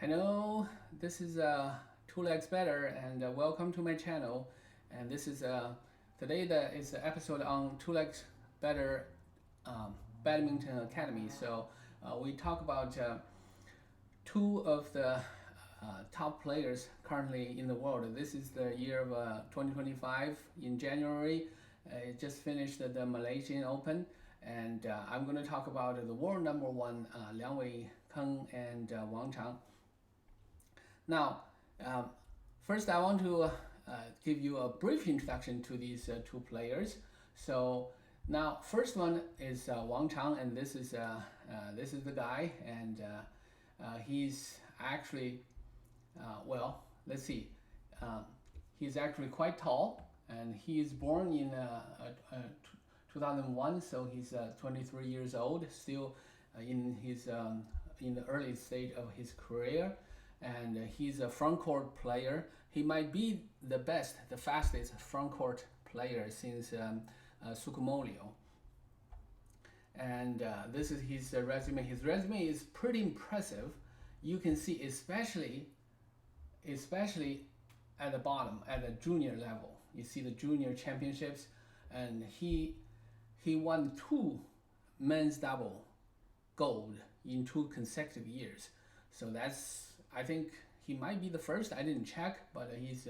Hello, this is Two Legs Better, and welcome to my channel. And this is today that is the episode on Two Legs Better Badminton Academy. So we talk about two of the top players currently in the world. This is the year of 2025 in January. It just finished the Malaysian Open, and I'm going to talk about the world number one Liang and Wang. Now, um, first I want to give you a brief introduction to these two players. So now, first one is Wang Chang, and this is the guy, and he's actually let's see, he's actually quite tall, and he is born in 2001, so he's 23 years old, still in the early stage of his career, and he's a front court player. He might be the fastest front court player since Sukumolio. And this is his resume. His resume is pretty impressive. You can see, especially at the bottom, at the junior level. You see the junior championships, and he won two men's double gold in 2 consecutive years. So I think he might be the first. I didn't check, but he's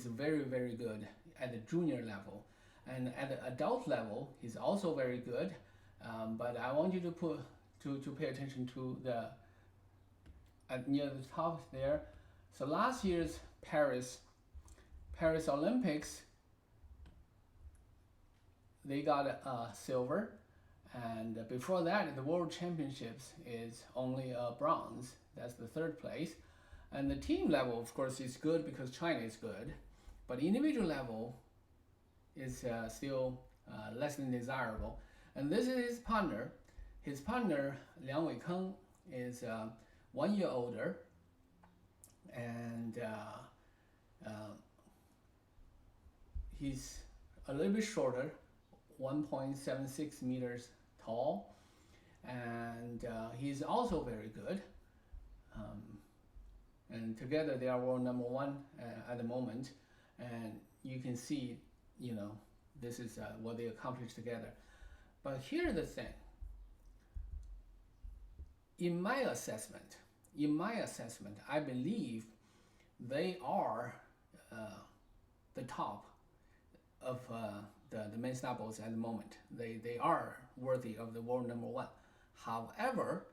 very, very good at the junior level, and at the adult level he's also very good. But I want you to pay attention to near the top there. So last year's Paris Olympics, they got silver, and before that the World Championships is only bronze. That's the third place. And the team level, of course, is good because China is good, but individual level is still less than desirable. And this is his partner. His partner, Liang Weikeng, is 1 year older, and he's a little bit shorter, 1.76 meters tall, and he's also very good. And together they are world number one at the moment, and you can see, this is what they accomplished together. But here's the thing. In my assessment, I believe they are the top of the men's doubles at the moment. They are worthy of the world number one. However,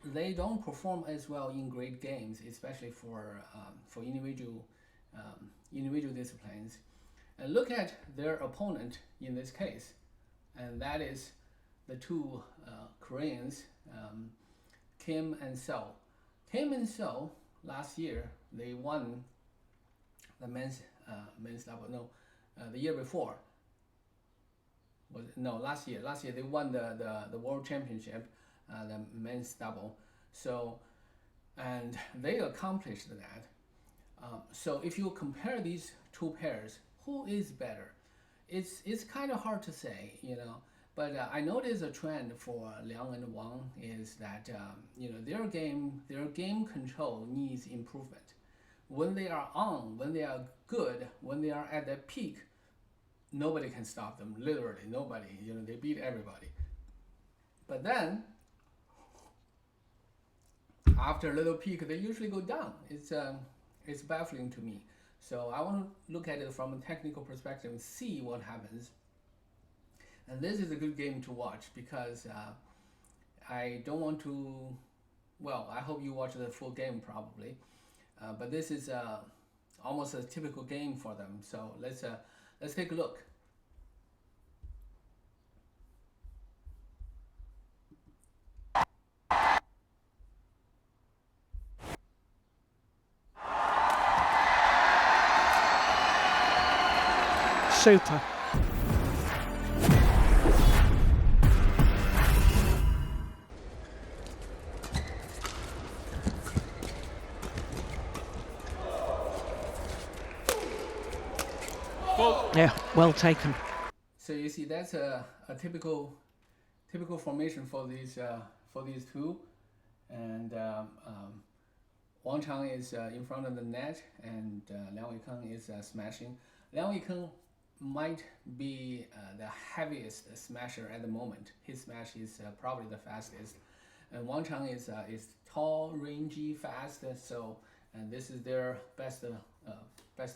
they don't perform as well in great games, especially for individual disciplines. And look at their opponent in this case, and that is the two Koreans, Kim and So. Kim and So last year they won the men's double. No, the year before. Last year. Last year they won the world championship, the men's double. So, and they accomplished that. So if you compare these two pairs, who is better? It's kind of hard to say, But I notice a trend for Liang and Wang is that their game control needs improvement. When they are on, when they are good, when they are at their peak, nobody can stop them. Literally nobody. They beat everybody. But then after a little peak, they usually go down. It's baffling to me. So I want to look at it from a technical perspective and see what happens. And this is a good game to watch because I don't want to. Well, I hope you watch the full game probably, but this is almost a typical game for them. So let's take a look. Super. Yeah, well taken. So you see, that's a typical formation for these two, and Wang Chang is in front of the net, and Liang Weikeng is smashing. Liang Weikeng might be the heaviest smasher at the moment. His smash is probably the fastest. And Wang Chang is tall, rangy, fast. And this is their best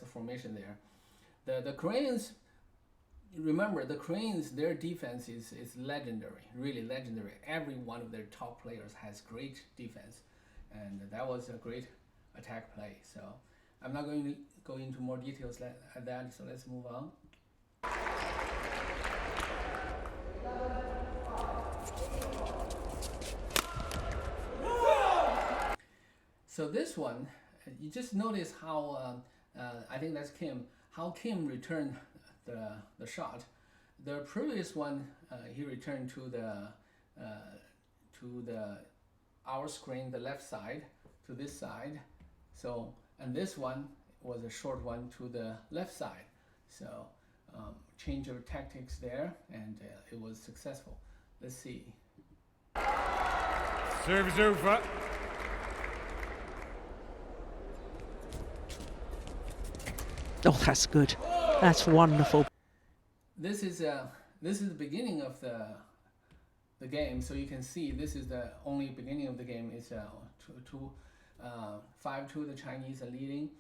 formation there. The Koreans, remember, the Koreans, their defense is legendary, really legendary. Every one of their top players has great defense, and that was a great attack play. So I'm not going to go into more details at that, so let's move on. So this one, you just notice how I think that's Kim. How Kim returned the shot. The previous one, he returned to our screen, the left side, to this side. So, and this one was a short one to the left side. So change of tactics there, and it was successful. Let's see. Serve is over. Oh, that's good. That's wonderful. This is the beginning of the game, so you can see this is the only beginning of the game. Is 5-2. The Chinese are leading.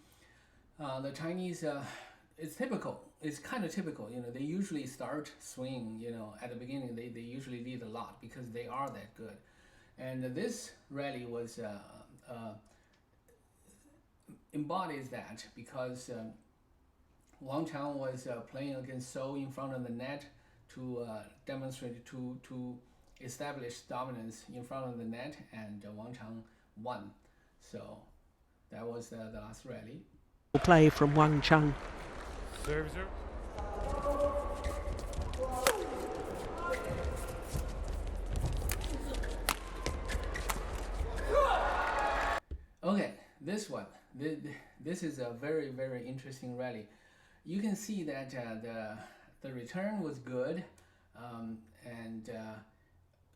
The Chinese, it's typical. It's kind of typical. They usually start swinging. At the beginning they usually lead a lot because they are that good. And this rally was embodies that because. Wang Chang was playing against So in front of the net to demonstrate, to establish dominance in front of the net, and Wang Chang won. So that was the last rally. Play from Wang Chang. Serve is over. Okay, this one. This is a very, very interesting rally. You can see that the return was good, and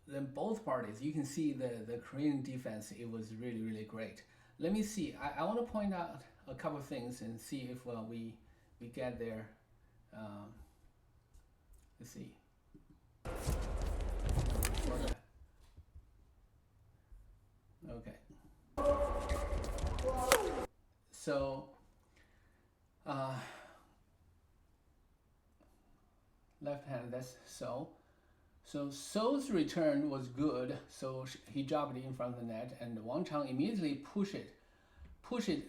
then both parties, you can see the Korean defense, it was really, really great. Let me see. I want to point out a couple of things and see if we get there. Let's see. Okay. So. Left hand, that's So. So So's return was good, so he dropped it in front of the net, and Wang Chang immediately push it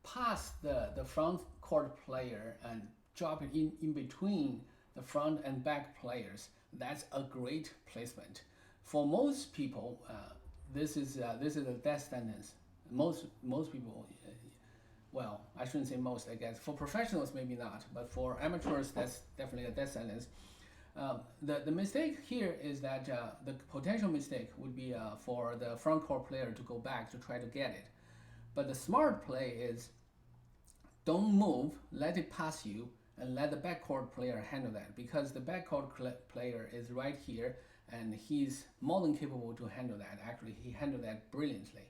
past the front court player and drop it in between the front and back players. That's a great placement. For most people, this is a death sentence. Most people. Well, I shouldn't say most, I guess. For professionals, maybe not, but for amateurs, that's definitely a death sentence. The mistake here is that the potential mistake would be for the front court player to go back to try to get it. But the smart play is don't move, let it pass you, and let the backcourt player handle that, because the backcourt player is right here, and he's more than capable to handle that. Actually, he handled that brilliantly.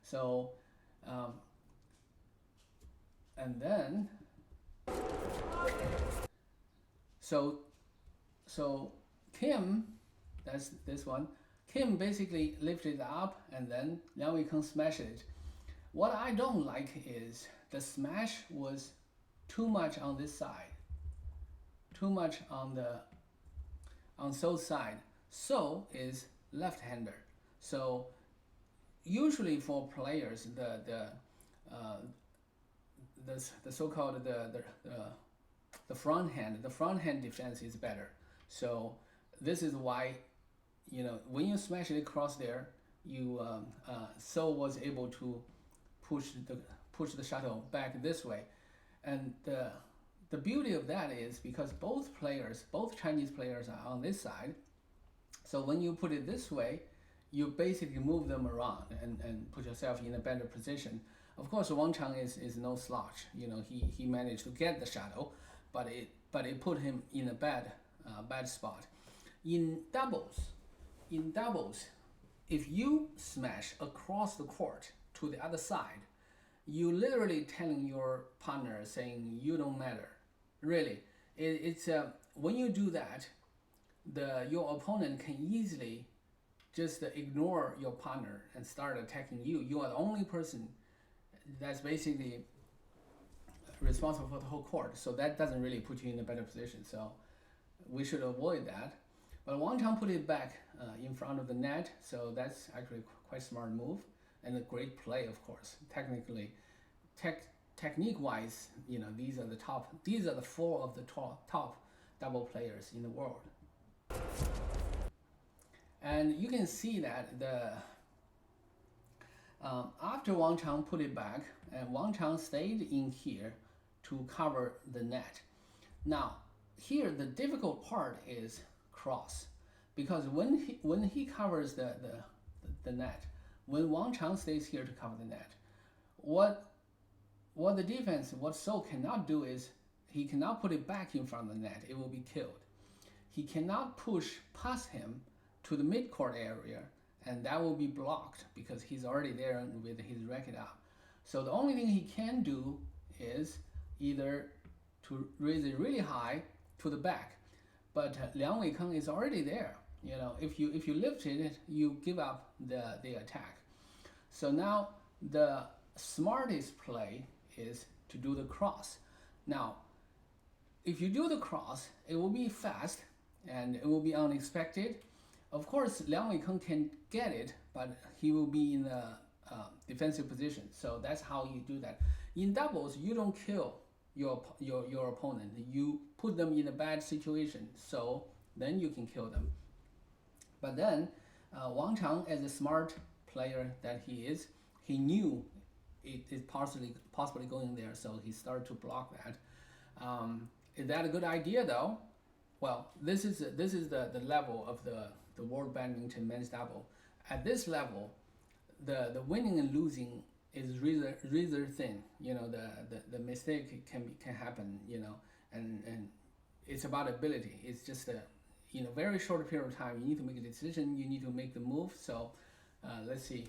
So. And then, so Kim, that's this one. Kim basically lifted it up, and then Liang Weikeng smashed it. What I don't like is the smash was too much on this side, too much on So's side. So is left-hander. So usually for players, the so-called the front hand defense is better. So this is why, when you smash it across there, you So was able to push the shuttle back this way, and the beauty of that is because both Chinese players are on this side. So when you put it this way, you basically move them around and put yourself in a better position. Of course, Wang Chang is no slouch. He managed to get the shuttle, but it put him in a bad spot. In doubles, if you smash across the court to the other side, you literally telling your partner saying you don't matter. Really, it's when you do that, your opponent can easily just ignore your partner and start attacking you. You are the only person that's basically responsible for the whole court. So that doesn't really put you in a better position. So we should avoid that. But Wang Chang put it back in front of the net, so that's actually quite a smart move and a great play, of course. Technique-wise, these are the four of the top double players in the world. And you can see that after Wang Chang put it back, and Wang Chang stayed in here to cover the net. Now, here the difficult part is cross, because when he covers the net, when Wang Chang stays here to cover the net, what the defense, what So cannot do is he cannot put it back in front of the net. It will be killed. He cannot push past him to the mid-court area, and that will be blocked because he's already there with his racket up. So the only thing he can do is either to raise it really high to the back, but Liang Weikeng is already there. If you lift it, you give up the attack. So now the smartest play is to do the cross. Now, if you do the cross, it will be fast and it will be unexpected. Of course, Liang Weikeng can get it, but he will be in a defensive position. So that's how you do that. In doubles, you don't kill your opponent. You put them in a bad situation, so then you can kill them. But then Wang Chang, as a smart player that he is, he knew it is possibly going there, so he started to block that. Is that a good idea though? Well, this is the level of the World Badminton men's double. At this level, the winning and losing is rather thin. The mistake can happen. And it's about ability. It's just in a very short period of time, you need to make a decision. You need to make the move. So let's see.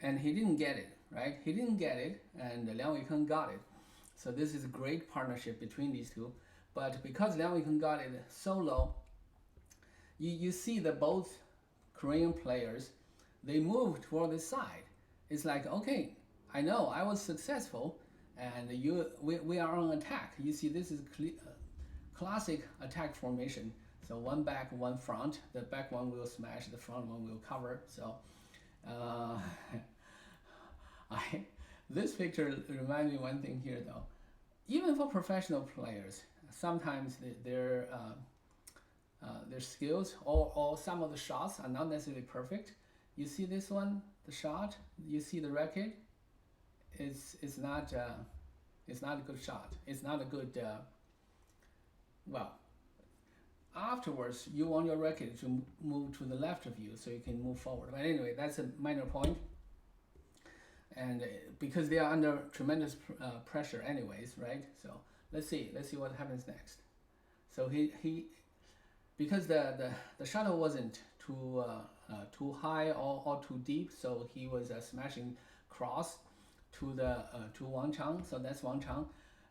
And he didn't get it, right? He didn't get it, and Liang Weikeng got it. So this is a great partnership between these two. But because Liang Weikeng got it so low, you see that both Korean players, they move toward the side. It's like, okay, I know I was successful, and we are on attack. You see, this is classic attack formation. So one back, one front. The back one will smash, the front one will cover. So this picture reminds me one thing here though. Even for professional players, sometimes their skills or some of the shots are not necessarily perfect. You see this one, the shot. You see the racket. It's not a good shot. It's not a good. Well, afterwards you want your racket to move to the left of you so you can move forward. But anyway, that's a minor point. And because they are under tremendous pressure anyways, right? So let's see what happens next. So he because the shuttle wasn't too high or too deep, so he was smashing cross to Wang Chang. So that's Wang Chang,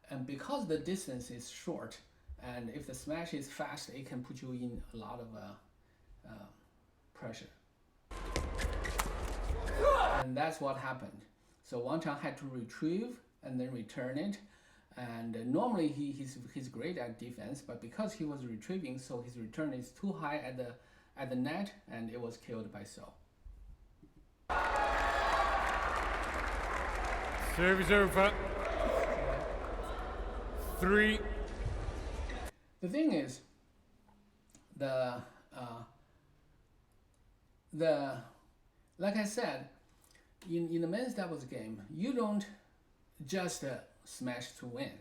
and because the distance is short, and if the smash is fast, it can put you in a lot of pressure. And that's what happened. So Wang Chang had to retrieve and then return it. And normally he's great at defense, but because he was retrieving, so his return is too high at the net, and it was killed by So. Service over. 3. The thing is, like I said, in the men's doubles game, you don't just smash to win.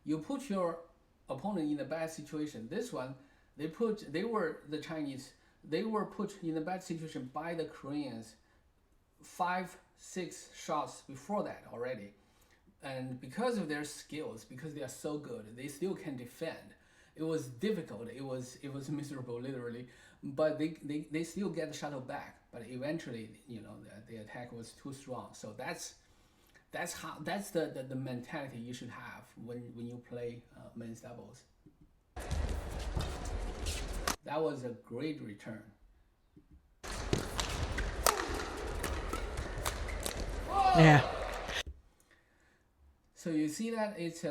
You put your opponent in a bad situation. This one, the Chinese, they were put in a bad situation by the Koreans 5-6 shots before that already. And because of their skills, because they are so good, they still can defend. It was difficult. It was miserable, literally. But they still get the shuttle back. but eventually, the attack was too strong. So that's the mentality you should have when you play men's doubles. That was a great return. Yeah. So you see that it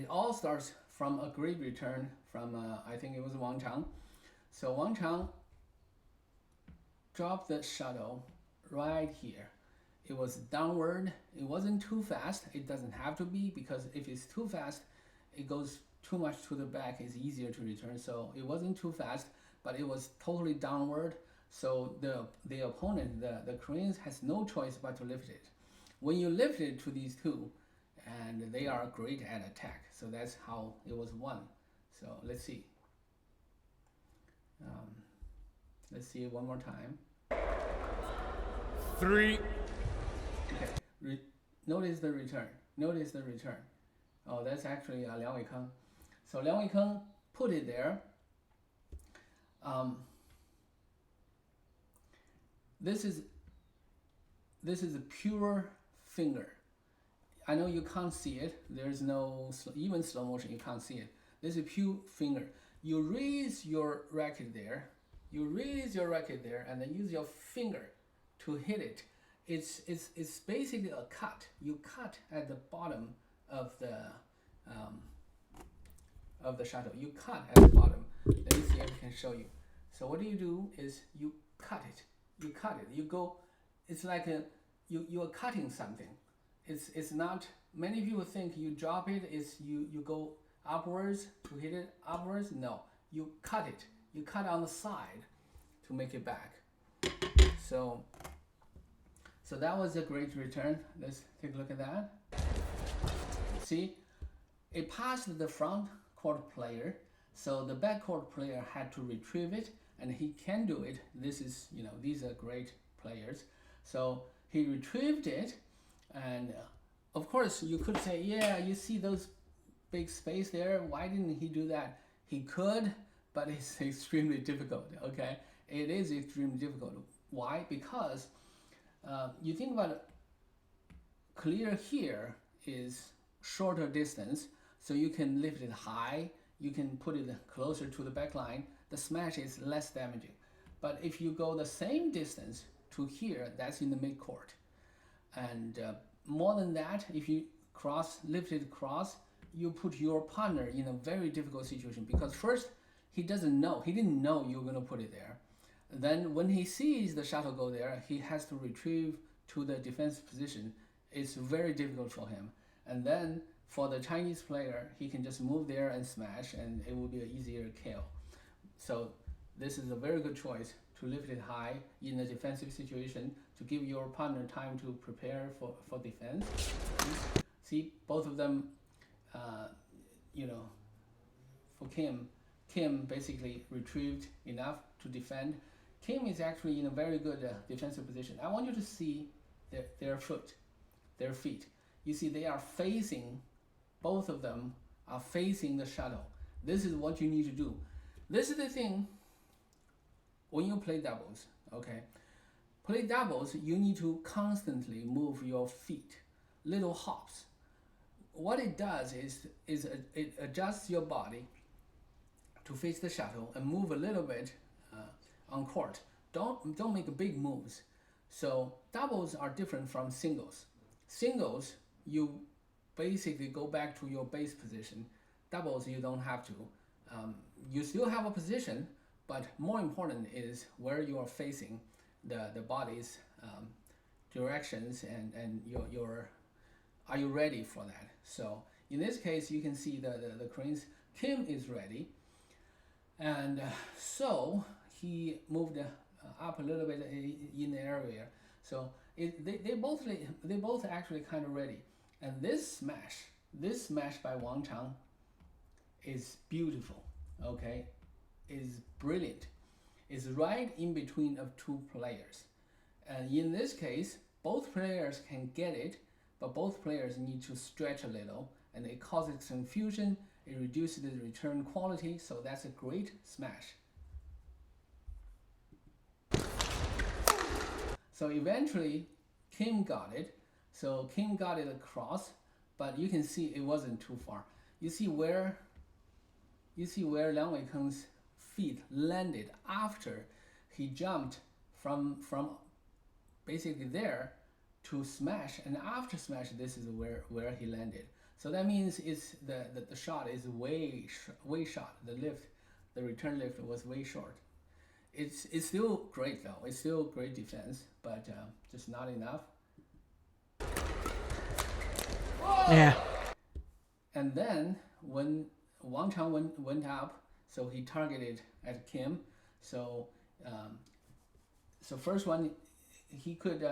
all starts from a great return from I think it was Wang Chang. So Wang Chang dropped the shuttle right here. It was downward. It wasn't too fast. It doesn't have to be, because if it's too fast, it goes too much to the back. It's easier to return. So it wasn't too fast, but it was totally downward. So the opponent, the Koreans, has no choice but to lift it. When you lift it to these two, and they are great at attack. So that's how it was won. So let's see. Let's see it one more time. 3. Okay. Notice the return. Notice the return. Oh, that's actually Liang Weikeng. So Liang Weikeng put it there. This is a pure finger. I know you can't see it. There's no, even slow motion, you can't see it. This is pure finger. You raise your racket there. You raise your racket there, and then use your finger to hit it. It's basically a cut. You cut at the bottom of the shuttle. You cut at the bottom. Let me see if I can show you. So what do is you cut it. You cut it. You go. It's like you are cutting something. It's not. Many people think you drop it is you go upwards to hit it upwards. No, you cut it. You cut on the side to make it back. So that was a great return. Let's take a look at that. See, it passed the front court player, so the back court player had to retrieve it, and he can do it. This is, these are great players. So he retrieved it, and of course you could say, yeah, you see those big space there, why didn't he do that? He could, but it's extremely difficult. Okay, it is extremely difficult. Why? Because you think about it, clear here is shorter distance, so you can lift it high, you can put it closer to the back line, the smash is less damaging. But if you go the same distance to here, that's in the midcourt. And more than that, if you lift it cross, you put your partner in a very difficult situation, because first, he didn't know you were going to put it there. Then when he sees the shuttle go there, he has to retrieve to the defense position. It's very difficult for him. And then for the Chinese player, he can just move there and smash, and it will be an easier kill. So this is a very good choice to lift it high in a defensive situation to give your partner time to prepare for defense. See, both of them, for Kim basically retrieved enough to defend. Kim is actually in a very good defensive position. I want you to see their feet. You see they are facing, both of them are facing the shuttle. This is what you need to do. This is the thing when you play doubles, okay? Play doubles, you need to constantly move your feet, little hops. What it does is it adjusts your body to face the shuttle and move a little bit on court. Don't make big moves. So doubles are different from singles. Singles, you basically go back to your base position. Doubles, you don't have to. You still have a position, but more important is where you are facing the body's directions and your are you ready for that? So in this case, you can see the Koreans, Kim is ready. And so he moved up a little bit in the area. So they both actually kind of ready. And this smash by Wang Chang is beautiful, okay? Is brilliant. It's right in between of two players. And in this case, both players can get it, but both players need to stretch a little, and it causes confusion. It reduces the return quality, so that's a great smash. So eventually, Kim got it. So Kim got it across, but you can see it wasn't too far. You see where Liang Weikeng's feet landed after he jumped from basically there to smash, and after smash, this is where he landed. So that means it's the shot is way short. The return lift was way short. It's still great though. It's still great defense, but just not enough. Yeah. And then when Wang Chang went up, so he targeted at Kim. So first one he could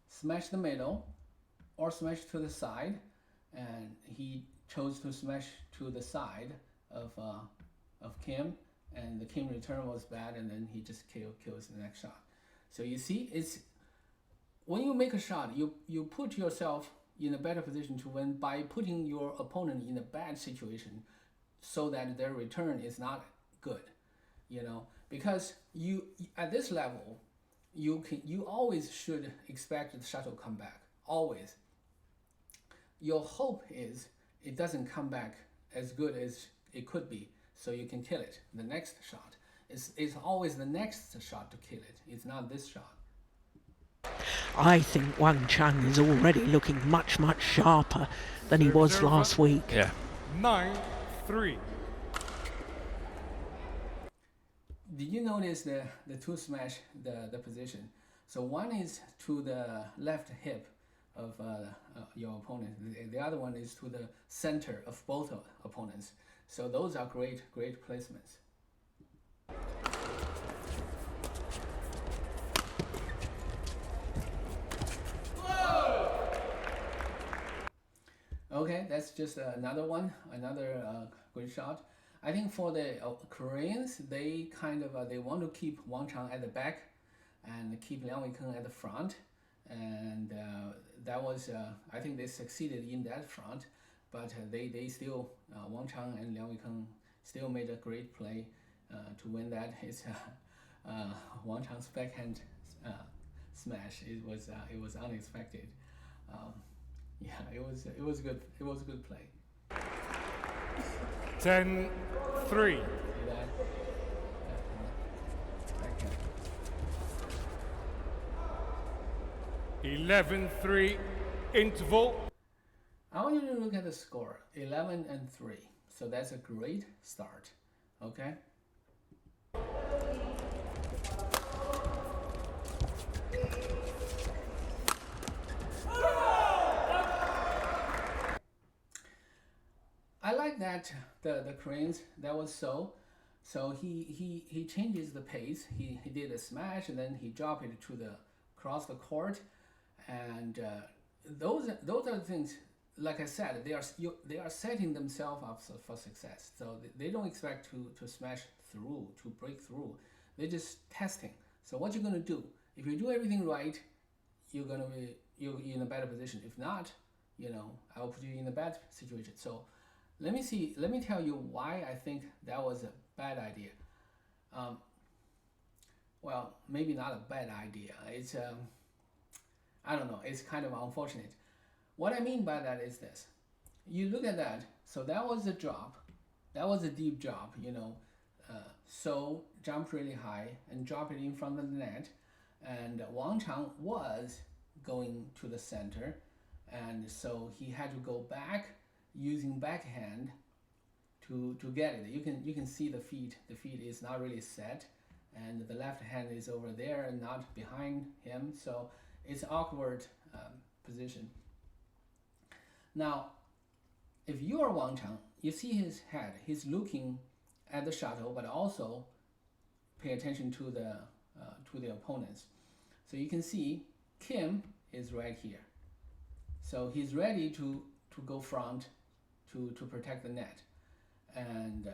smash the middle or smash to the side, and he chose to smash to the side of Kim, and the Kim return was bad, and then he just kills the next shot. So you see, it's when you make a shot, you put yourself in a better position to win by putting your opponent in a bad situation, so that their return is not good, because you at this level, you always should expect the shuttle come back. Always. Your hope is it doesn't come back as good as it could be, so you can kill it. The next shot it's always the next shot to kill it. It's not this shot. I think Wang Chang is already looking much, much sharper than he was last week. Yeah. 9-3. Did you notice the two smash, the position? So one is to the left hip of your opponent. The other one is to the center of both opponents. So those are great placements. Okay, that's just another great shot. I think for the Koreans, they kind of they want to keep Wang Chang at the back and keep Liang Weikeng at the front, and that was I think they succeeded in that front, but they still Wang Chang and Liang Weikeng still made a great play to win that. It's Wang Chang's backhand smash. It was unexpected. Yeah, it was good. It was a good play. 10-3. 11-3 interval. I want you to look at the score, 11-3. So that's a great start. Okay. I like that the Koreans, that was so he changes the pace. He did a smash, and then he dropped it to the across the court, and those are the things. Like I said, they are setting themselves up for success. So they don't expect to smash through, to break through. They're just testing. So what you're gonna do? If you do everything right, you're in a better position. If not, I'll put you in a bad situation. So let me tell you why I think that was a bad idea. Well, maybe not a bad idea. It's I don't know. It's kind of unfortunate. What I mean by that is this. You look at that. So that was a drop. That was a deep drop, So jumped really high and dropped it in front of the net. And Wang Chang was going to the center. And so he had to go back using backhand to get it. You can see the feet. The feet is not really set. And the left hand is over there and not behind him. So it's an awkward position. Now, if you are Wang Chang, you see his head. He's looking at the shuttle, but also pay attention to the opponents. So you can see Kim is right here. So he's ready to go front to protect the net, and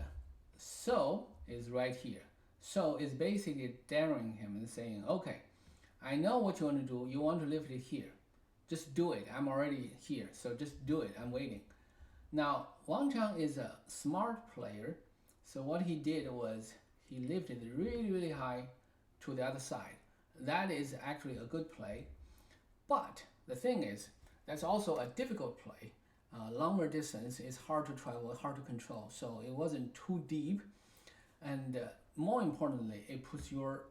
So is right here. So is basically daring him and saying, okay, I know what you want to do. You want to lift it here. Just do it. I'm already here. So just do it. I'm waiting. Now, Wang Chang is a smart player. So what he did was he lifted it really, really high to the other side. That is actually a good play. But the thing is, that's also a difficult play. Longer distance is hard to travel, hard to control. So it wasn't too deep. And more importantly, it puts your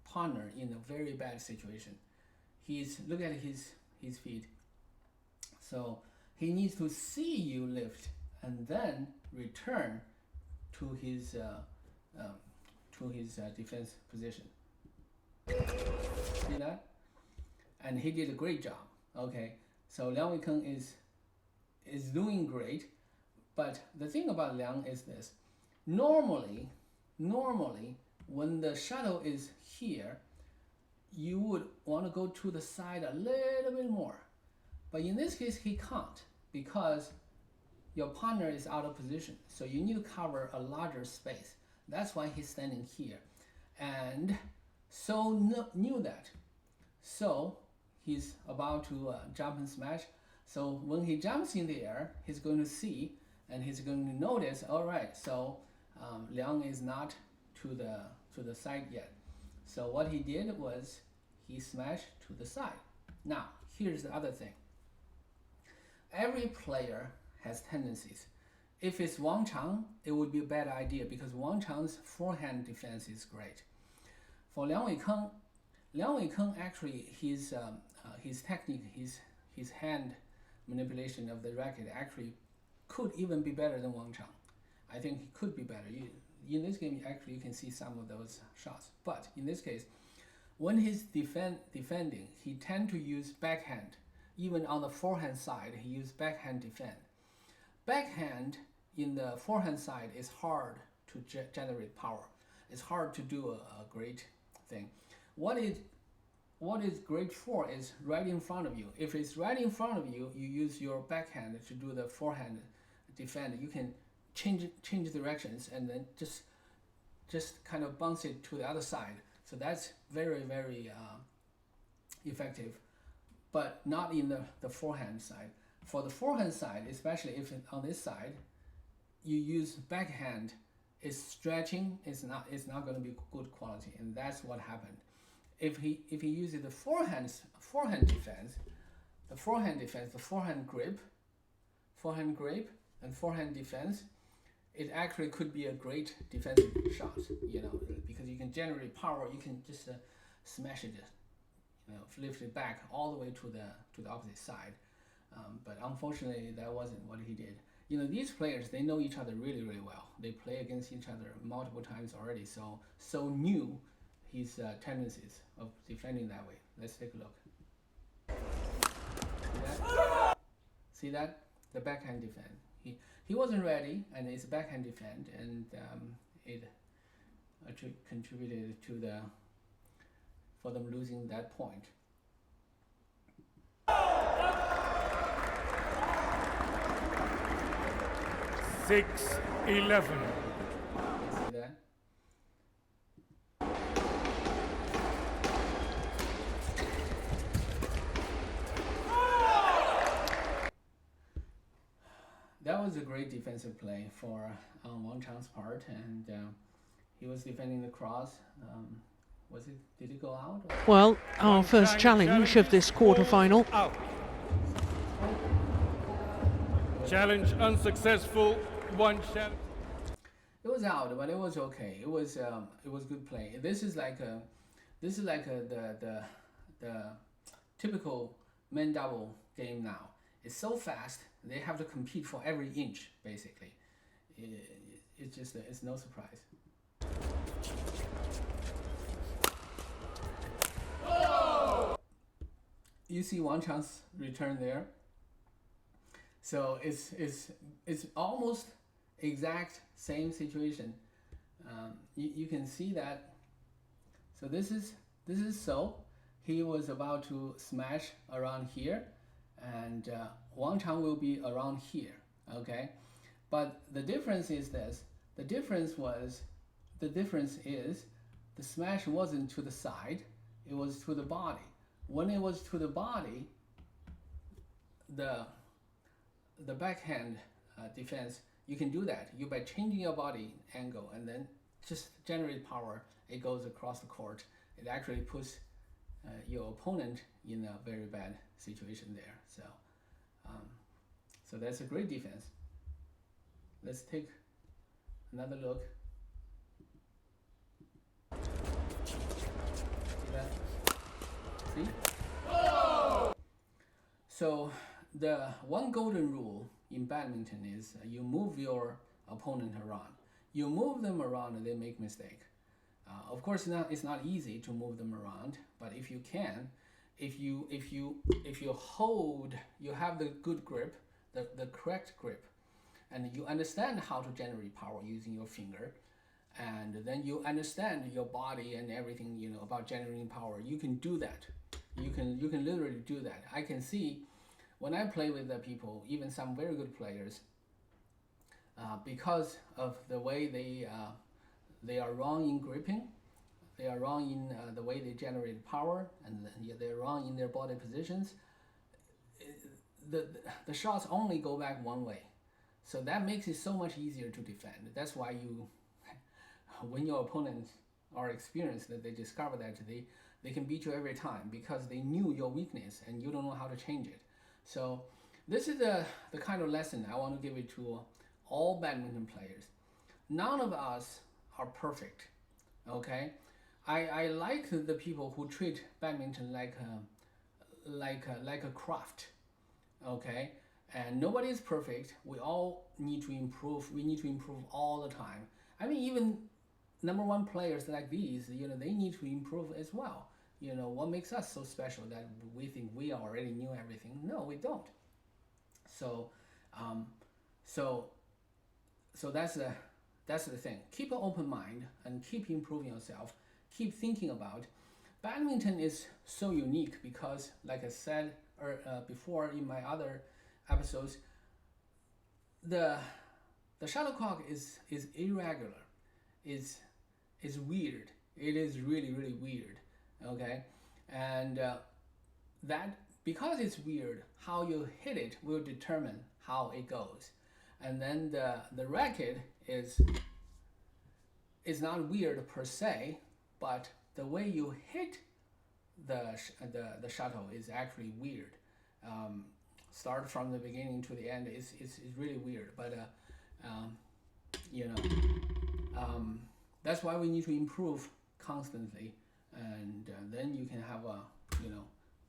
partner in a very bad situation. Look at his feet. So he needs to see you lift and then return to his defense position. See that? And he did a great job. Okay, so Liang Weikeng is doing great, but the thing about Liang is this: normally when the shuttle is here, you would want to go to the side a little bit more, but in this case he can't because your partner is out of position, so you need to cover a larger space. That's why he's standing here, and So knew that. So he's about to jump and smash. So when he jumps in the air, he's going to see and he's going to notice, all right, so Liang is not to the side yet. So what he did was he smashed to the side. Now, here's the other thing. Every player has tendencies. If it's Wang Chang, it would be a bad idea because Wang Chang's forehand defense is great. For Liang Weikeng actually his technique, his hand manipulation of the racket actually could even be better than Wang Chang. I think he could be better. In this game, actually, you can see some of those shots. But in this case, when he's defending, he tend to use backhand. Even on the forehand side, he used backhand defend. Backhand in the forehand side is hard to generate power. It's hard to do a great thing. What is great for is right in front of you. If it's right in front of you, you use your backhand to do the forehand defend. You can change directions and then just kind of bounce it to the other side. So that's very, very effective, but not in the forehand side. For the forehand side, especially if on this side, you use backhand, it's stretching, it's not going to be good quality, and that's what happened. If he uses the forehand defense, the forehand grip, and forehand defense, it actually could be a great defensive shot, because you can generate power. You can just smash it, lift it back all the way to the opposite side. But unfortunately, that wasn't what he did. These players, they know each other really, really well. They play against each other multiple times already, so knew his tendencies of defending that way. Let's take a look. See that? The backhand defend. He wasn't ready, and it's backhand defend, and it contributed for them losing that point. 6-11. See that? That was a great defensive play for Wang Chang's part, and he was defending the cross. Did it go out? Well, our first challenge of this quarter-final. Out. Challenge unsuccessful. One challenge. It was out, but it was okay. It was good play. This is like the typical men double game now. It's so fast. They have to compete for every inch, basically. It's no surprise. You see Wang Chang's return there. So it's almost exact same situation. You can see that. So this is so. He was about to smash around here, and Wang Chang will be around here. Okay, but the difference is this. The difference is the smash wasn't to the side. It was to the body. When it was to the body, the backhand defense, you can do that. You by changing your body angle and then just generate power. It goes across the court. it actually puts your opponent in a very bad situation there. So that's a great defense. Let's take another look. See that? See? So the one golden rule in badminton is you move your opponent around. You move them around and they make mistake. Of course, it's not easy to move them around, but if you can, if you hold, you have the good grip, the correct grip, and you understand how to generate power using your finger, and then you understand your body and everything, you know, about generating power, you can do that. You can literally do that. I can see when I play with the people, even some very good players, because of the way they are wrong in gripping, they are wrong in the way they generate power, and they're wrong in their body positions. The shots only go back one way, so that makes it so much easier to defend. That's why when your opponents are experienced, that they discover that they can beat you every time because they knew your weakness and you don't know how to change it. So this is the kind of lesson I want to give it to all badminton players. None of us are perfect, okay? I like the people who treat badminton like a craft, okay? And nobody is perfect. We all need to improve. We need to improve all the time. I mean, even number one players like these, you know, they need to improve as well. You know, what makes us so special that we think we already knew everything? No, we don't. So that's the thing. Keep an open mind and keep improving yourself. Keep thinking about. Badminton is so unique because, like I said before in my other episodes, the shuttlecock is irregular, is weird. It is really, really weird. Okay, and that, because it's weird, how you hit it will determine how it goes. And then the racket is not weird per se, but the way you hit the shuttle is actually weird. Start from the beginning to the end is really weird. But you know, that's why we need to improve constantly, and then you can have a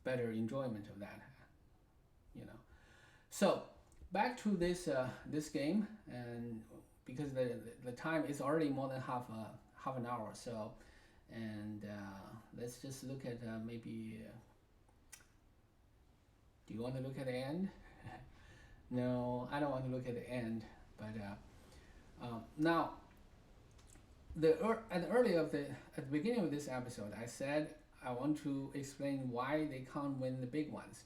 better enjoyment of that. You know, so back to this game, and because the time is already more than half an hour, so and let's just look at maybe. Do you want to look at the end? No, I don't want to look at the end. But now, at the beginning of this episode, I said I want to explain why they can't win the big ones.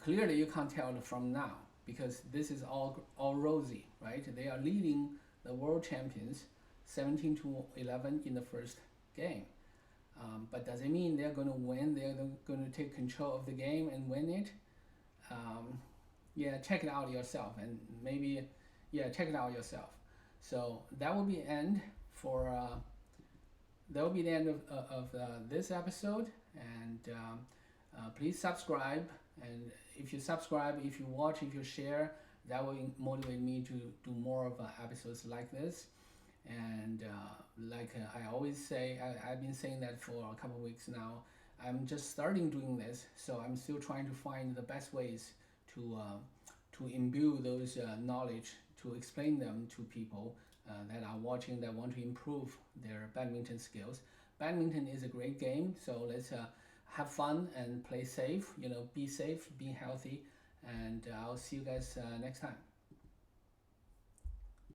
Clearly, you can't tell from now because this is all rosy, right? They are leading the world champions 17-11 in the first game. But does it mean they're going to win? They're going to take control of the game and win it? Yeah, check it out yourself, and maybe, check it out yourself. So that will be the end of this episode, and please subscribe. And if you subscribe, if you watch, if you share, that will motivate me to do more of episodes like this. And like I always say, I've been saying that for a couple of weeks now. I'm just starting doing this, so I'm still trying to find the best ways to imbue those knowledge, to explain them to people that are watching, that want to improve their badminton skills. Badminton is a great game, so let's have fun and play safe. You know, be safe, be healthy, and I'll see you guys next time.